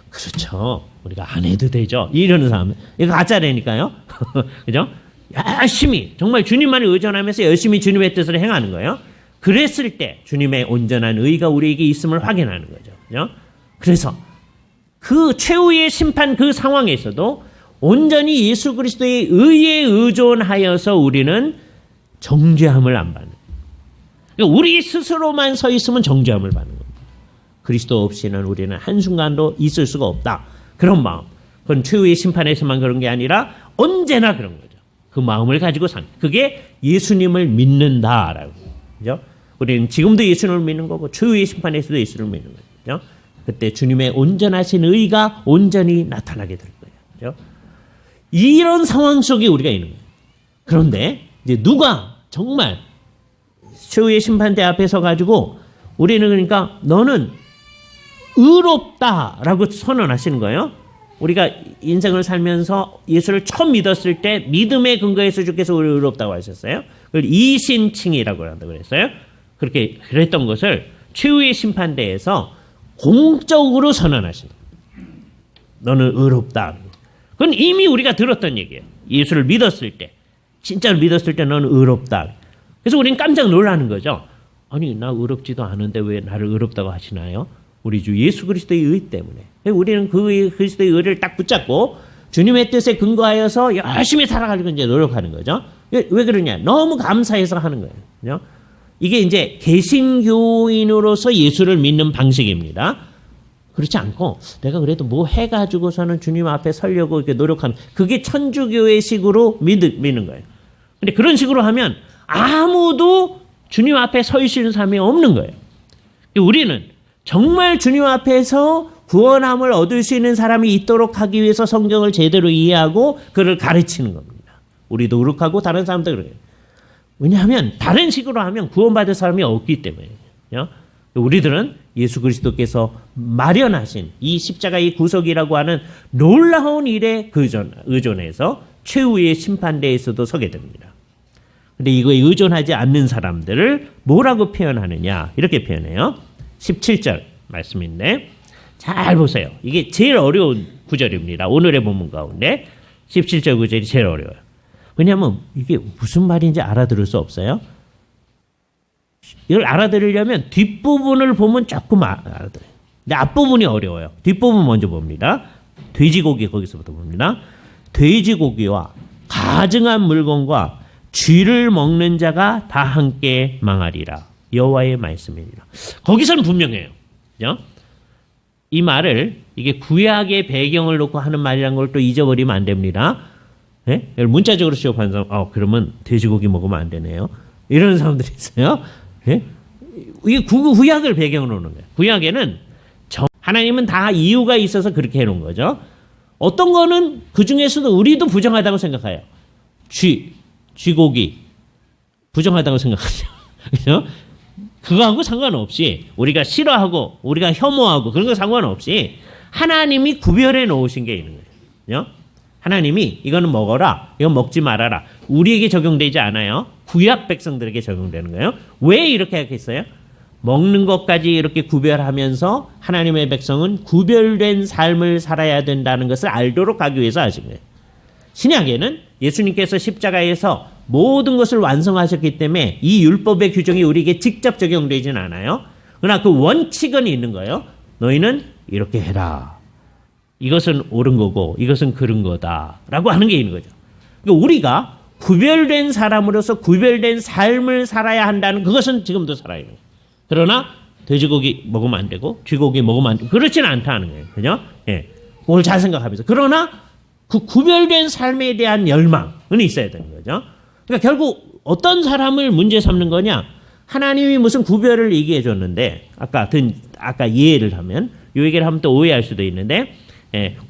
그렇죠. 우리가 안 해도 되죠. 이러는 사람. 이거 가짜라니까요. 그죠? 열심히 정말 주님만을 의존하면서 열심히 주님의 뜻을 행하는 거예요. 그랬을 때 주님의 온전한 의가 우리에게 있음을 확인하는 거죠. 그죠? 그래서 그 최후의 심판 그 상황에서도 온전히 예수 그리스도의 의에 의존하여서 우리는 정죄함을 안 받는 거예요. 그러니까 우리 스스로만 서 있으면 정죄함을 받는 겁니다. 그리스도 없이는 우리는 한순간도 있을 수가 없다. 그런 마음. 그건 최후의 심판에서만 그런 게 아니라 언제나 그런 거죠. 그 마음을 가지고 산. 그게 예수님을 믿는다라고. 그죠? 우리는 지금도 예수님을 믿는 거고 최후의 심판에서도 예수를 믿는 거죠. 그때 주님의 온전하신 의가 온전히 나타나게 될 거예요. 그죠? 이런 상황 속에 우리가 있는 거예요. 그런데 이제 누가 정말 최후의 심판대 앞에 서 가지고 우리는 그러니까 너는 의롭다라고 선언하시는 거예요. 우리가 인생을 살면서 예수를 처음 믿었을 때 믿음의 근거에서 주께서 우리를 의롭다고 하셨어요. 그걸 이신칭이라고 한다고 그랬어요. 그렇게 그랬던 것을 최후의 심판대에서 공적으로 선언하신다. 너는 의롭다. 그건 이미 우리가 들었던 얘기예요. 예수를 믿었을 때, 진짜로 믿었을 때 너는 의롭다. 그래서 우리는 깜짝 놀라는 거죠. 아니 나 의롭지도 않은데 왜 나를 의롭다고 하시나요? 우리 주 예수 그리스도의 의 때문에. 우리는 그 그리스도의 의를 딱 붙잡고 주님의 뜻에 근거하여서 열심히 살아가려고 이제 노력하는 거죠. 왜 그러냐? 너무 감사해서 하는 거예요. 그죠? 이게 이제 개신교인으로서 예수를 믿는 방식입니다. 그렇지 않고 내가 그래도 뭐 해가지고서는 주님 앞에 서려고 이렇게 노력하는 그게 천주교의 식으로 믿는 거예요. 근데 그런 식으로 하면 아무도 주님 앞에 서 있는 사람이 없는 거예요. 우리는 정말 주님 앞에서 구원함을 얻을 수 있는 사람이 있도록 하기 위해서 성경을 제대로 이해하고 그를 가르치는 겁니다. 우리도 그렇고 다른 사람도 그래요. 왜냐하면 다른 식으로 하면 구원받을 사람이 없기 때문이에요. 우리들은 예수 그리스도께서 마련하신 이 십자가의 구속이라고 하는 놀라운 일에 의존해서 최후의 심판대에서도 서게 됩니다. 그런데 이거에 의존하지 않는 사람들을 뭐라고 표현하느냐 이렇게 표현해요. 17절 말씀인데 잘 보세요. 이게 제일 어려운 구절입니다. 오늘의 본문 가운데 17절 구절이 제일 어려워요. 왜냐하면 이게 무슨 말인지 알아들을 수 없어요. 이걸 알아들으려면 뒷부분을 보면 조금 알아들어요. 근데 앞부분이 어려워요. 뒷부분 먼저 봅니다. 돼지고기 거기서부터 봅니다. 돼지고기와 가증한 물건과 쥐를 먹는 자가 다 함께 망하리라. 여호와의 말씀이니라. 거기서는 분명해요. 그죠? 이 말을 이게 구약의 배경을 놓고 하는 말이라는 걸 또 잊어버리면 안 됩니다. 네? 문자적으로 시험하는 사람, 그러면 돼지고기 먹으면 안 되네요. 이런 사람들이 있어요. 네? 이게 구약을 배경으로 놓는 거예요. 구약에는 하나님은 다 이유가 있어서 그렇게 해놓은 거죠. 어떤 거는 그 중에서도 우리도 부정하다고 생각해요. 쥐고기 부정하다고 생각하죠. 그죠? 그거하고 상관없이 우리가 싫어하고 우리가 혐오하고 그런 거 상관없이 하나님이 구별해 놓으신 게 있는 거예요. 그죠? 하나님이 이거는 먹어라, 이건 먹지 말아라. 우리에게 적용되지 않아요. 구약 백성들에게 적용되는 거예요. 왜 이렇게 하겠어요? 먹는 것까지 이렇게 구별하면서 하나님의 백성은 구별된 삶을 살아야 된다는 것을 알도록 하기 위해서 하신 거예요. 신약에는 예수님께서 십자가에서 모든 것을 완성하셨기 때문에 이 율법의 규정이 우리에게 직접 적용되지는 않아요. 그러나 그 원칙은 있는 거예요. 너희는 이렇게 해라. 이것은 옳은 거고 이것은 그른 거다라고 하는 게 있는 거죠. 그러니까 우리가 구별된 사람으로서 구별된 삶을 살아야 한다는 그것은 지금도 살아야 해요. 그러나 돼지고기 먹으면 안 되고 쥐고기 먹으면 안 되고 그렇지는 않다는 거예요. 그죠? 예. 그걸 잘 생각하면서. 그러나 그 구별된 삶에 대한 열망은 있어야 되는 거죠. 그러니까 결국 어떤 사람을 문제 삼는 거냐? 하나님이 무슨 구별을 얘기해 줬는데 아까 이해를 하면 이 얘기를 하면 또 오해할 수도 있는데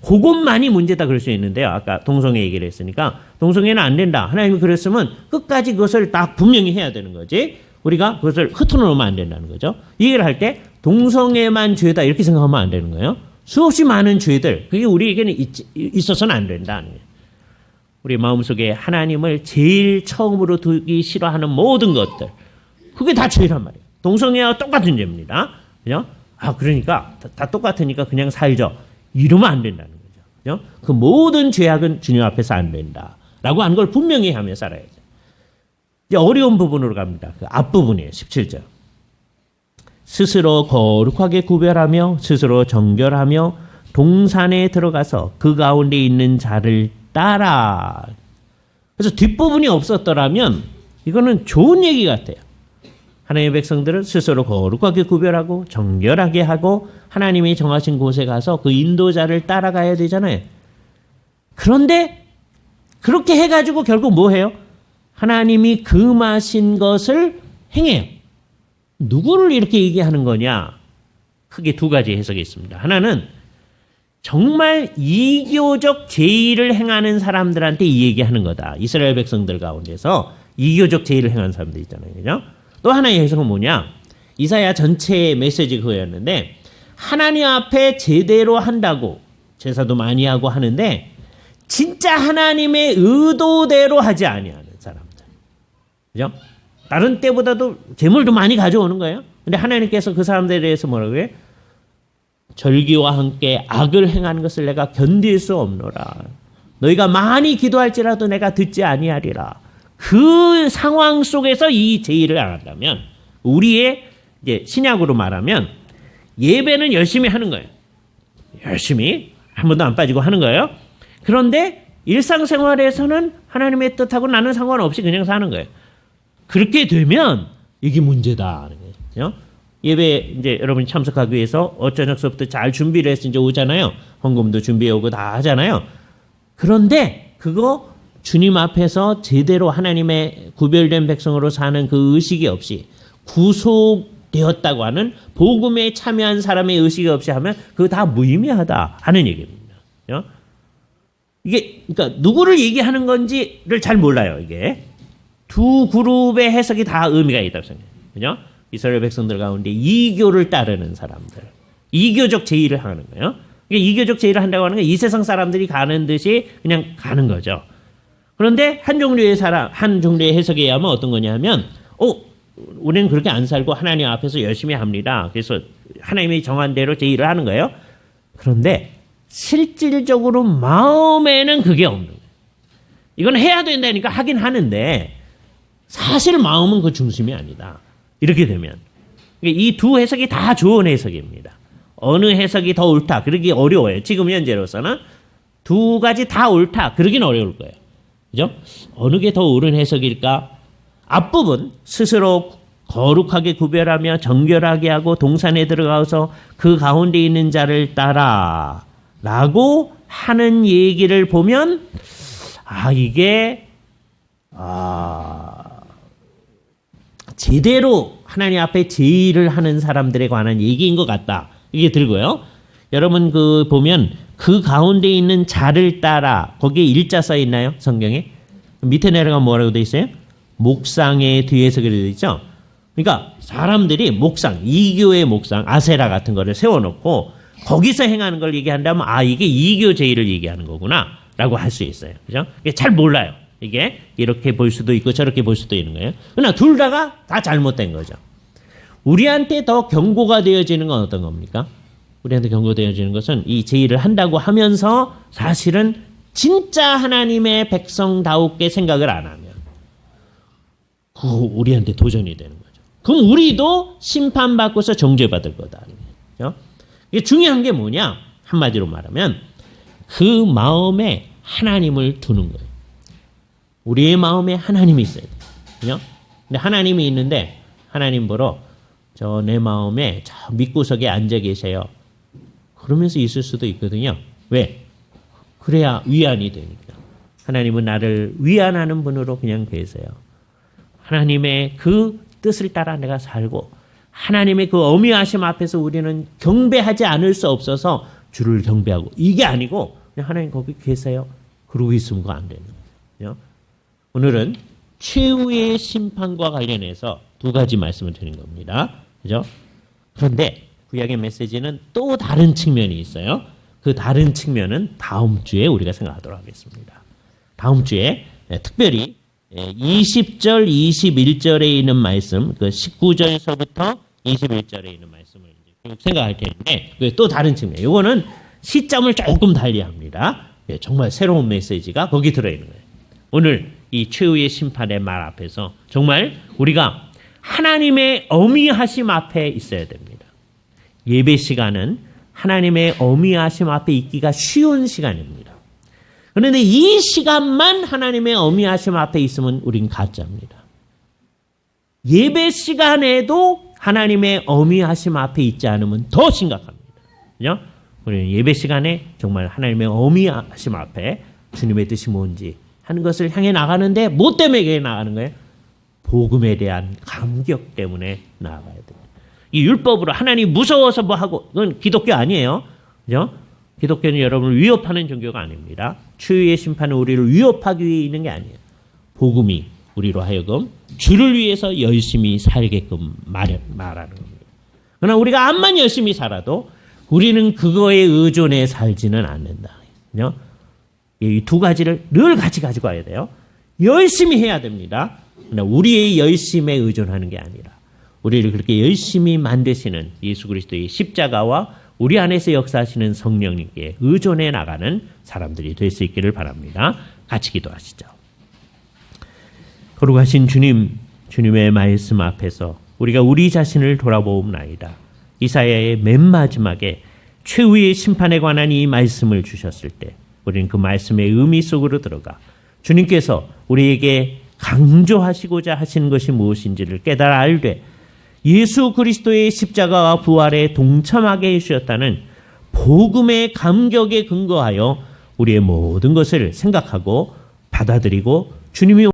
그것만이 문제다 그럴 수 있는데요. 아까 동성애 얘기를 했으니까 동성애는 안 된다. 하나님이 그랬으면 끝까지 그것을 딱 분명히 해야 되는 거지. 우리가 그것을 흩어놓으면 안 된다는 거죠. 이 얘기를 할 때 동성애만 죄다 이렇게 생각하면 안 되는 거예요. 수없이 많은 죄들 그게 우리에게는 있어서는 안 된다는 거예요. 우리 마음속에 하나님을 제일 처음으로 두기 싫어하는 모든 것들, 그게 다 죄란 말이에요. 동성애와 똑같은 죄입니다. 그죠? 그러니까 다 똑같으니까 그냥 살죠. 이러면 안 된다는 거죠. 그죠? 그 모든 죄악은 주님 앞에서 안 된다. 라고 하는 걸 분명히 하며 살아야죠. 이제 어려운 부분으로 갑니다. 그 앞부분이에요. 17절. 스스로 거룩하게 구별하며 스스로 정결하며 동산에 들어가서 그 가운데 있는 자를 따라. 그래서 뒷부분이 없었더라면 이거는 좋은 얘기 같아요. 하나님의 백성들은 스스로 거룩하게 구별하고 정결하게 하고 하나님이 정하신 곳에 가서 그 인도자를 따라가야 되잖아요. 그런데 그렇게 해가지고 결국 뭐 해요? 하나님이 금하신 것을 행해요. 누구를 이렇게 얘기하는 거냐? 크게 두 가지 해석이 있습니다. 하나는 정말 이교적 제의를 행하는 사람들한테 이 얘기하는 거다. 이스라엘 백성들 가운데서 이교적 제의를 행하는 사람들 있잖아요. 그죠? 또 하나의 해석은 뭐냐? 이사야 전체의 메시지 그거였는데 하나님 앞에 제대로 한다고 제사도 많이 하고 하는데 진짜 하나님의 의도대로 하지 아니하는 사람들. 그죠? 다른 때보다도 재물도 많이 가져오는 거예요. 근데 하나님께서 그 사람들에 대해서 뭐라고 해요? 절기와 함께 악을 행하는 것을 내가 견딜 수 없노라. 너희가 많이 기도할지라도 내가 듣지 아니하리라. 그 상황 속에서 이 제의를 안 한다면 우리의 이제 신약으로 말하면 예배는 열심히 하는 거예요. 열심히 한 번도 안 빠지고 하는 거예요. 그런데 일상생활에서는 하나님의 뜻하고 나는 상관없이 그냥 사는 거예요. 그렇게 되면 이게 문제다. 예배 이제 여러분이 참석하기 위해서 어쩌녁서부터 잘 준비를 해서 이제 오잖아요. 헌금도 준비해 오고 다 하잖아요. 그런데 그거 주님 앞에서 제대로 하나님의 구별된 백성으로 사는 그 의식이 없이 구속되었다고 하는 복음에 참여한 사람의 의식이 없이 하면 그거 다 무의미하다 하는 얘기입니다. 이게 그러니까 누구를 얘기하는 건지를 잘 몰라요. 이게 두 그룹의 해석이 다 의미가 있다고 생각해요. 그죠? 이스라엘 백성들 가운데 이교를 따르는 사람들, 이교적 제의를 하는 거예요. 이교적 제의를 한다고 하는 건 이 세상 사람들이 가는 듯이 그냥 가는 거죠. 그런데 한 종류의 해석에 의하면 어떤 거냐면, 우리는 그렇게 안 살고 하나님 앞에서 열심히 합니다. 그래서 하나님이 정한 대로 제의를 하는 거예요. 그런데 실질적으로 마음에는 그게 없는 거예요. 이건 해야 된다니까 하긴 하는데 사실 마음은 그 중심이 아니다. 이렇게 되면 이 두 해석이 다 좋은 해석입니다. 어느 해석이 더 옳다 그러기 어려워요. 지금 현재로서는 두 가지 다 옳다 그러긴 어려울 거예요. 그죠? 어느 게 더 옳은 해석일까? 앞부분 스스로 거룩하게 구별하며 정결하게 하고 동산에 들어가서 그 가운데 있는 자를 따라 라고 하는 얘기를 보면 이게 제대로 하나님 앞에 제의를 하는 사람들에 관한 얘기인 것 같다. 이게 들고요. 여러분 보면 그 가운데 있는 자를 따라 거기에 일자 써 있나요? 성경에? 밑에 내려가면 뭐라고 돼 있어요? 목상의 뒤에서 그려져 있죠? 그러니까 사람들이 목상, 이교의 목상, 아세라 같은 거를 세워놓고 거기서 행하는 걸 얘기한다면 이게 이교 제의를 얘기하는 거구나 라고 할 수 있어요. 그죠? 잘 몰라요. 이게 이렇게 볼 수도 있고 저렇게 볼 수도 있는 거예요. 그러나 둘 다가 다 잘못된 거죠. 우리한테 더 경고가 되어지는 건 어떤 겁니까? 우리한테 경고되어지는 것은 이 제의를 한다고 하면서 사실은 진짜 하나님의 백성다우게 생각을 안 하면 그거 우리한테 도전이 되는 거죠. 그럼 우리도 심판받고서 정죄받을 거다. 그렇죠? 이게 중요한 게 뭐냐? 한마디로 말하면 그 마음에 하나님을 두는 거예요. 우리의 마음에 하나님이 있어야 돼요. 그죠? 근데 하나님이 있는데 하나님 보러 내 마음에 저 밑구석에 앉아 계세요. 그러면서 있을 수도 있거든요. 왜? 그래야 위안이 되니까. 하나님은 나를 위안하는 분으로 그냥 계세요. 하나님의 그 뜻을 따라 내가 살고 하나님의 그 어미하심 앞에서 우리는 경배하지 않을 수 없어서 주를 경배하고 이게 아니고 그냥 하나님 거기 계세요. 그러고 있으면 그거 안 되는 거예요. 오늘은 최후의 심판과 관련해서 두 가지 말씀을 드린 겁니다. 그죠? 그런데 구약의 메시지는 또 다른 측면이 있어요. 그 다른 측면은 다음 주에 우리가 생각하도록 하겠습니다. 다음 주에 특별히 20절, 21절에 있는 말씀, 그 19절에서부터 21절에 있는 말씀을 이제 생각할 텐데, 또 다른 측면. 이거는 시점을 조금 달리합니다. 정말 새로운 메시지가 거기 들어있는 거예요. 오늘 이 최후의 심판의 말 앞에서 정말 우리가 하나님의 어미하심 앞에 있어야 됩니다. 예배 시간은 하나님의 어미하심 앞에 있기가 쉬운 시간입니다. 그런데 이 시간만 하나님의 어미하심 앞에 있으면 우린 가짜입니다. 예배 시간에도 하나님의 어미하심 앞에 있지 않으면 더 심각합니다. 그죠? 우리는 예배 시간에 정말 하나님의 어미하심 앞에 주님의 뜻이 뭔지 하는 것을 향해 나가는데 뭐 때문에 나가는 거예요? 복음에 대한 감격 때문에 나아가야 됩니다. 이 율법으로 하나님 무서워서 뭐 하고, 그건 기독교 아니에요. 그죠? 기독교는 여러분을 위협하는 종교가 아닙니다. 추후의 심판은 우리를 위협하기 위해 있는 게 아니에요. 복음이 우리로 하여금 주를 위해서 열심히 살게끔 말하는 겁니다. 그러나 우리가 암만 열심히 살아도 우리는 그거에 의존해 살지는 않는다. 그죠? 이 두 가지를 늘 같이 가지고 와야 돼요. 열심히 해야 됩니다. 그러나 우리의 열심에 의존하는 게 아니라 우리를 그렇게 열심히 만드시는 예수 그리스도의 십자가와 우리 안에서 역사하시는 성령님께 의존해 나가는 사람들이 될 수 있기를 바랍니다. 같이 기도하시죠. 거룩하신 주님, 주님의 말씀 앞에서 우리가 우리 자신을 돌아보옵나이다. 이사야의 맨 마지막에 최후의 심판에 관한 이 말씀을 주셨을 때 우리는 그 말씀의 의미 속으로 들어가 주님께서 우리에게 강조하시고자 하시는 것이 무엇인지를 깨달아 알되 예수 그리스도의 십자가와 부활에 동참하게 해주셨다는 복음의 감격에 근거하여 우리의 모든 것을 생각하고 받아들이고 주님이